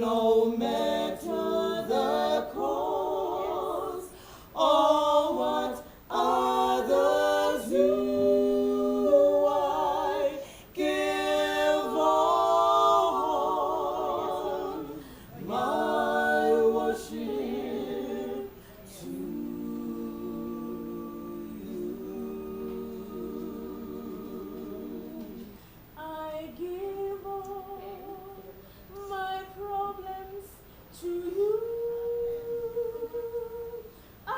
no matter the cause or what others do, I give all my worship to you. I give all my problems to you. I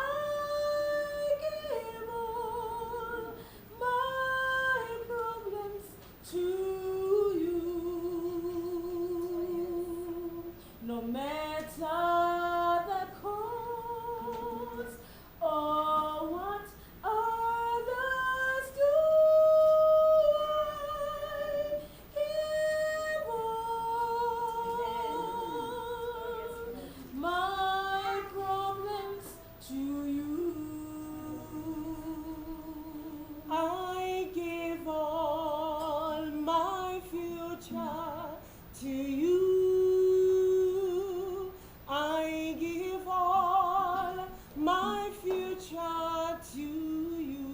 give all my problems to you. No matter the cause or what others do, I give all my problems to you. I give all my future to you. I give all my future to you.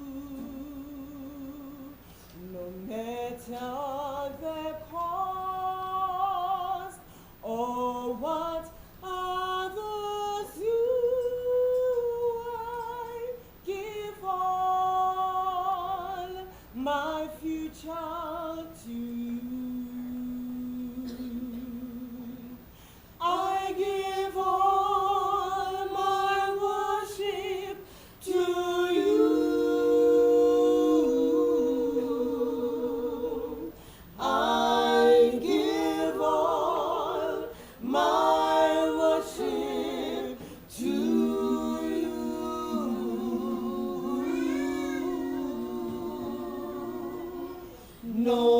No matter the cost or what others do, I give all my future to you. I give all my worship to you. I give all my worship to you. No